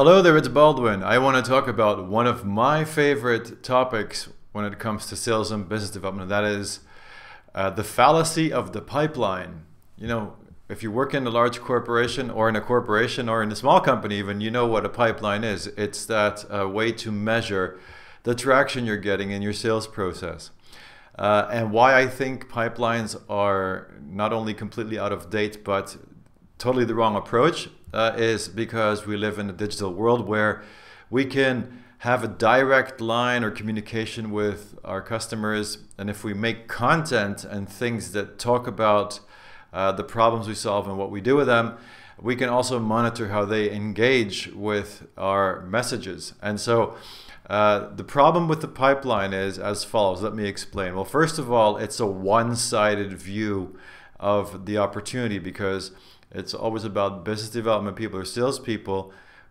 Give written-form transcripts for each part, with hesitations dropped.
Hello there, it's Baldwin. I want to talk about one of my favorite topics when it comes to sales and business development. That is the fallacy of the pipeline. If you work in a large corporation or in a corporation or in a small company even, you know what a pipeline is. It's that way to measure the traction you're getting in your sales process. And why I think pipelines are not only completely out of date, but totally the wrong approach is because we live in a digital world where we can have a direct line or communication with our customers, and if we make content and things that talk about the problems we solve and what we do with them, we can also monitor how they engage with our messages. And so the problem with the pipeline is as follows. Let me explain. Well, first of all, it's a one-sided view of the opportunity because it's always about business development people or salespeople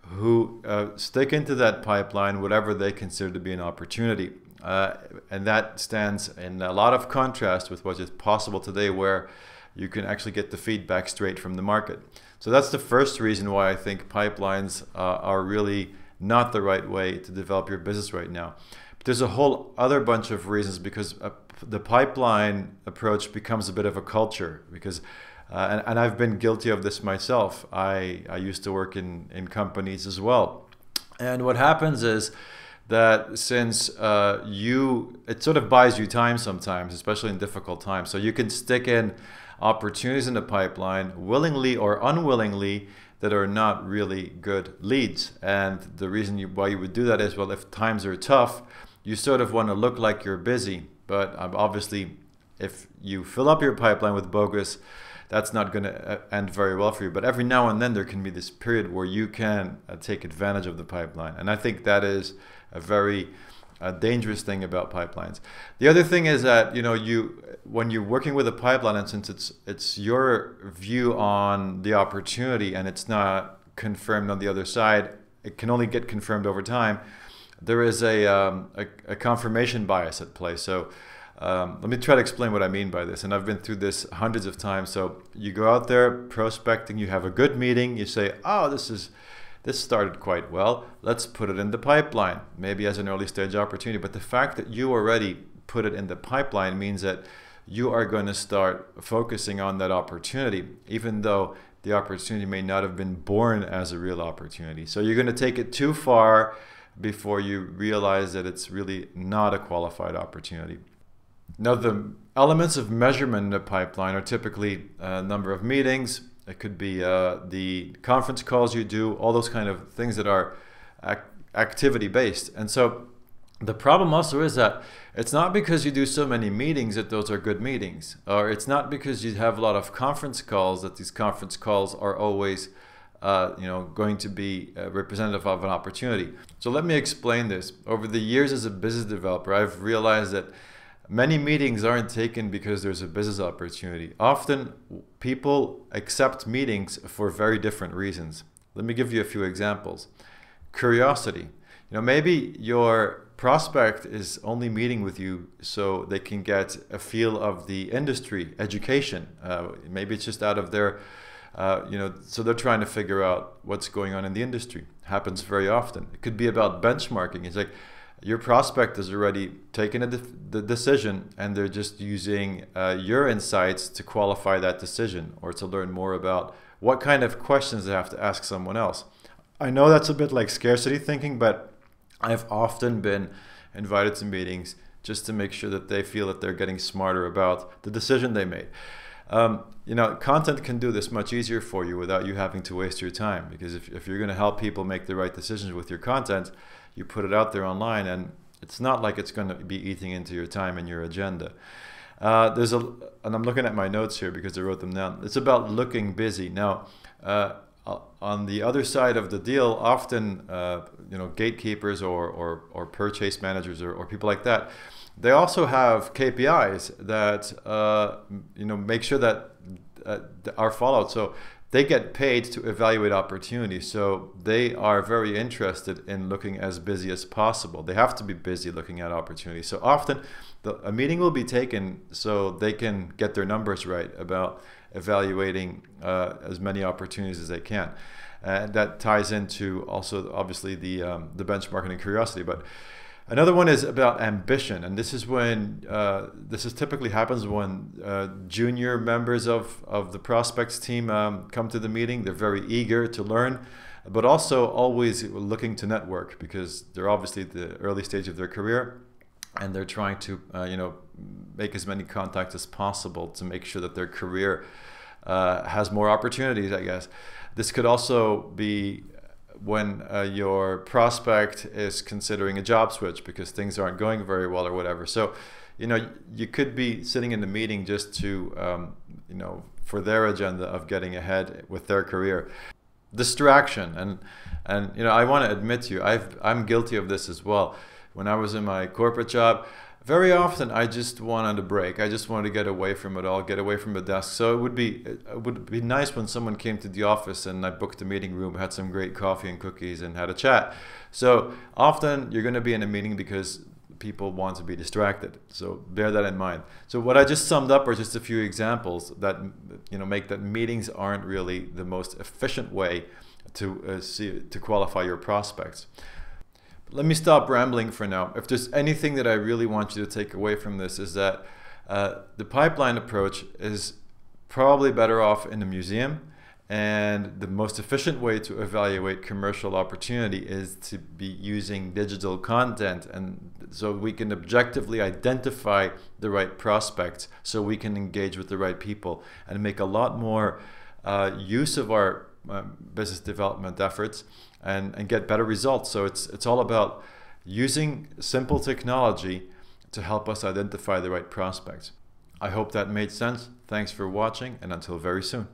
who stick into that pipeline whatever they consider to be an opportunity. And that stands in a lot of contrast with what is possible today, where you can actually get the feedback straight from the market. So that's the first reason why I think pipelines are really not the right way to develop your business right now. But there's a whole other bunch of reasons, because the pipeline approach becomes a bit of a culture, because and I've been guilty of this myself. I used to work in companies as well. And what happens is that since it sort of buys you time sometimes, especially in difficult times. So you can stick in opportunities in the pipeline willingly or unwillingly that are not really good leads. And the reason why you would do that is, well, if times are tough, you sort of want to look like you're busy. But obviously, if you fill up your pipeline with bogus, that's not going to end very well for you. But every now and then there can be this period where you can take advantage of the pipeline. And I think that is a very dangerous thing about pipelines. The other thing is that when you're working with a pipeline, and since it's your view on the opportunity and it's not confirmed on the other side, it can only get confirmed over time. There is a confirmation bias at play. So let me try to explain what I mean by this. And I've been through this hundreds of times. So you go out there prospecting, you have a good meeting, you say, oh, this started quite well. Let's put it in the pipeline, maybe as an early stage opportunity. But the fact that you already put it in the pipeline means that you are going to start focusing on that opportunity, even though the opportunity may not have been born as a real opportunity. So you're going to take it too far before you realize that it's really not a qualified opportunity. Now, the elements of measurement in the pipeline are typically a number of meetings. It could be the conference calls you do, all those kind of things that are activity-based. And so the problem also is that it's not because you do so many meetings that those are good meetings, or it's not because you have a lot of conference calls that these conference calls are always going to be representative of an opportunity. So let me explain this. Over the years as a business developer, I've realized that many meetings aren't taken because there's a business opportunity. Often people accept meetings for very different reasons. Let me give you a few examples. Curiosity. Maybe your prospect is only meeting with you so they can get a feel of the industry, education. Maybe it's just out of their, so they're trying to figure out what's going on in the industry. Happens very often. It could be about benchmarking. It's like, your prospect has already taken the decision, and they're just using your insights to qualify that decision or to learn more about what kind of questions they have to ask someone else. I know that's a bit like scarcity thinking, but I've often been invited to meetings just to make sure that they feel that they're getting smarter about the decision they made. Content can do this much easier for you without you having to waste your time, because if you're going to help people make the right decisions with your content, you put it out there online, and it's not like it's going to be eating into your time and your agenda. And I'm looking at my notes here because I wrote them down. It's about looking busy. Now, on the other side of the deal, often gatekeepers or purchase managers or people like that, they also have KPIs that make sure that are followed. So they get paid to evaluate opportunities, so they are very interested in looking as busy as possible. They have to be busy looking at opportunities. So often a meeting will be taken so they can get their numbers right about evaluating as many opportunities as they can. And that ties into also obviously the benchmarking and curiosity. But another one is about ambition, and this is when typically happens when junior members of the prospects team come to the meeting. They're very eager to learn, but also always looking to network, because they're obviously at the early stage of their career, and they're trying to make as many contacts as possible to make sure that their career has more opportunities, I guess. This could also be when your prospect is considering a job switch because things aren't going very well or whatever. So, you could be sitting in the meeting just to, for their agenda of getting ahead with their career. Distraction, and I want to admit to you, I'm guilty of this as well. When I was in my corporate job, very often I just wanted a break. I just wanted to get away from it all, get away from the desk. So it would be nice when someone came to the office and I booked a meeting room, had some great coffee and cookies and had a chat. So often you're going to be in a meeting because people want to be distracted. So bear that in mind. So what I just summed up are just a few examples that make that meetings aren't really the most efficient way to qualify your prospects. Let me stop rambling for now. If there's anything that I really want you to take away from this, is that the pipeline approach is probably better off in a museum, and the most efficient way to evaluate commercial opportunity is to be using digital content, and so we can objectively identify the right prospects, so we can engage with the right people and make a lot more use of our business development efforts and get better results. So it's all about using simple technology to help us identify the right prospects. I hope that made sense. Thanks for watching, and until very soon.